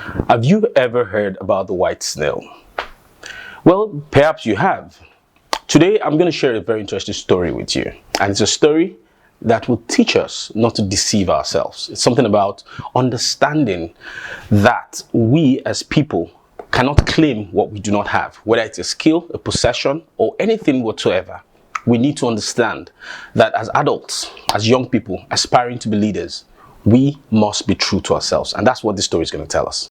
Have you ever heard about the white snail? Well, perhaps you have. Today, I'm going to share a very interesting story with you. And it's a story that will teach us not to deceive ourselves. It's something about understanding that we as people cannot claim what we do not have, whether it's a skill, a possession, or anything whatsoever. We need to understand that as adults, as young people aspiring to be leaders, we must be true to ourselves. And that's what this story is going to tell us.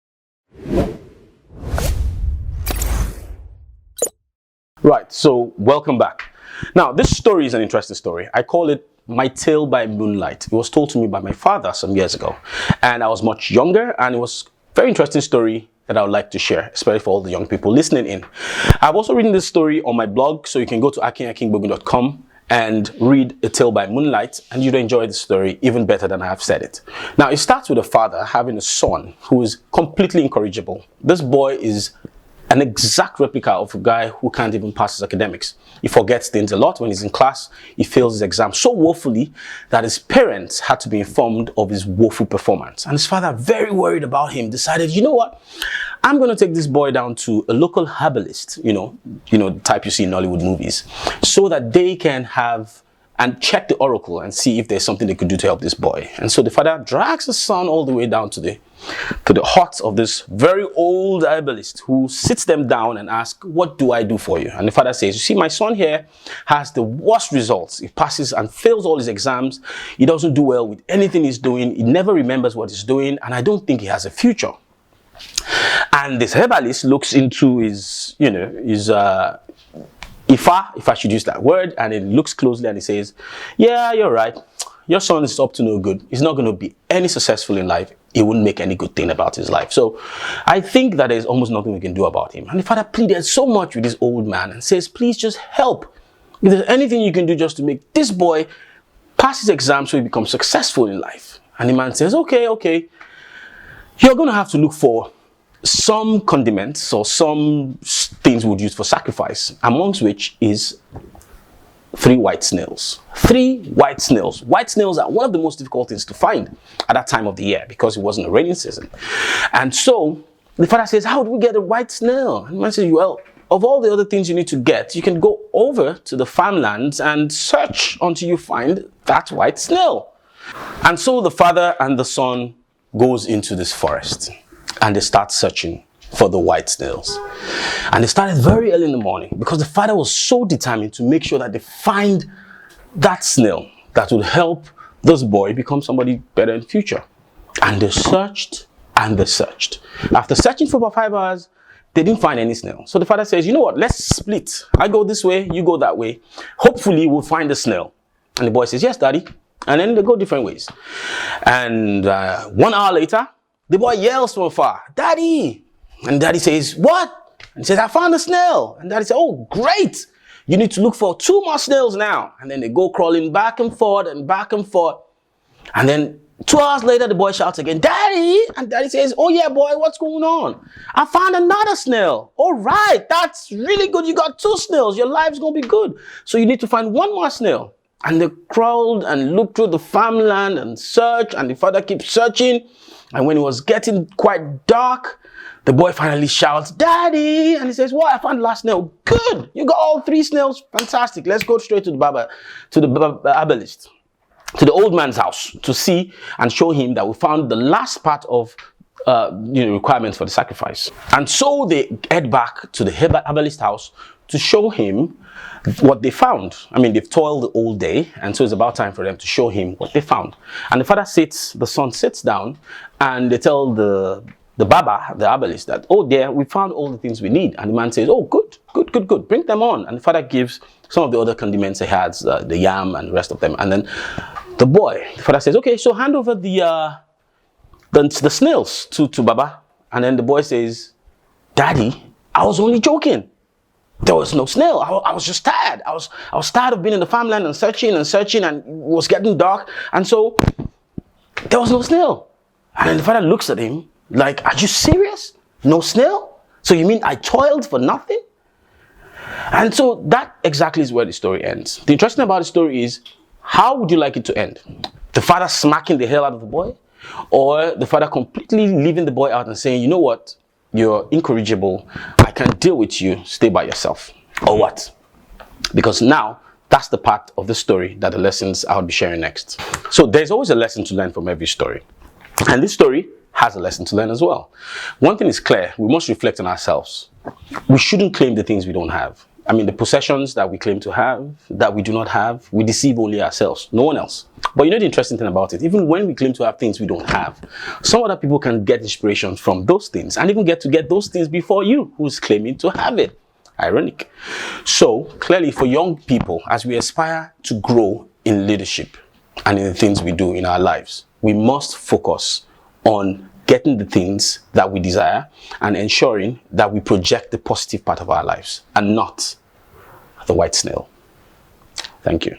Right, so welcome back. Now, this story is an interesting story. I call it My Tale by Moonlight. It was told to me by my father some years ago. And I was much younger, and it was a very interesting story that I would like to share, especially for all the young people listening in. I've also written this story on my blog, so you can go to akinakingbogun.com and read A Tale by Moonlight, and you'd enjoy the story even better than I have said it. Now, it starts with a father having a son who is completely incorrigible. This boy is an exact replica of a guy who can't even pass his academics. He forgets things a lot when he's in class. He fails his exam so woefully that his parents had to be informed of his woeful performance. And his father, very worried about him, decided, you know what? I'm going to take this boy down to a local herbalist, you know, the type you see in Hollywood movies, so that they can have and check the oracle and see if there's something they could do to help this boy. And so the father drags his son all the way down to the hut of this very old herbalist, who sits them down and asks, what do I do for you? And the father says, you see, my son here has the worst results. He passes and fails all his exams. He doesn't do well with anything he's doing. He never remembers what he's doing. And I don't think he has a future. And this herbalist looks into his, if I should use that word, and he looks closely and he says, yeah, you're right. Your son is up to no good. He's not going to be any successful in life. He wouldn't make any good thing about his life. So I think that there's almost nothing we can do about him. And the father pleaded so much with this old man and says, please just help. If there's anything you can do just to make this boy pass his exam so he becomes successful in life. And the man says, okay. You're going to have to look for some condiments or some things we would use for sacrifice, amongst which is 3 white snails. 3 white snails. White snails are one of the most difficult things to find at that time of the year because it wasn't a rainy season. And so the father says, how do we get a white snail? And the man says, well, of all the other things you need to get, you can go over to the farmlands and search until you find that white snail. And so the father and the son goes into this forest and they start searching for the white snails. And they started very early in the morning because the father was so determined to make sure that they find that snail that would help this boy become somebody better in the future. And they searched and they searched. After searching for about 5 hours, they didn't find any snail. So the father says, you know what, let's split. I go this way, you go that way. Hopefully we'll find the snail. And the boy says, yes, daddy. And then they go different ways. And 1 hour later, the boy yells from afar, daddy. And daddy says, what? And he says, I found a snail. And daddy says, oh, great. You need to look for 2 more snails now. And then they go crawling back and forth and back and forth. And then 2 hours later, the boy shouts again, daddy. And daddy says, oh yeah, boy, what's going on? I found another snail. All right, that's really good. You got 2 snails. Your life's going to be good. So you need to find 1 more snail. And they crawled and looked through the farmland and searched. And the father keeps searching. And when it was getting quite dark, the boy finally shouts, daddy. And he says, what? I found the last snail. Good. You got all 3 snails. Fantastic. Let's go straight to the herbalist, to the old man's house, to see and show him that we found the last part of requirements for the sacrifice. And so they head back to the herbalist house to show him what they found. I mean, they've toiled all day, and so it's about time for them to show him what they found. And the son sits down, and they tell the Baba, the herbalist, that, oh dear, we found all the things we need. And the man says, oh, good, bring them on. And the father gives some of the other condiments he has, the yam and the rest of them. And then the father says, okay, so hand over the snails to Baba. And then the boy says, daddy, I was only joking. There was no snail. I was just tired. I was tired of being in the farmland and searching, and it was getting dark. And so there was no snail. And then the father looks at him like, are you serious? No snail? So you mean I toiled for nothing? And so that exactly is where the story ends. The interesting about the story is, how would you like it to end? The father smacking the hell out of the boy? or the father completely leaving the boy out and saying, you know what, you're incorrigible, I can't deal with you, stay by yourself, or what? Because now that's the part of the story that the lessons I'll be sharing next. So there's always a lesson to learn from every story, and this story has a lesson to learn as well. One thing is clear: we must reflect on ourselves. We shouldn't claim the things we don't have. I mean, the possessions that we claim to have, that we do not have, we deceive only ourselves, no one else. But you know the interesting thing about it, even when we claim to have things we don't have, some other people can get inspiration from those things and even get those things before you, who's claiming to have it. Ironic. So clearly, for young people, as we aspire to grow in leadership and in the things we do in our lives, we must focus on getting the things that we desire and ensuring that we project the positive part of our lives and not the white snail. Thank you.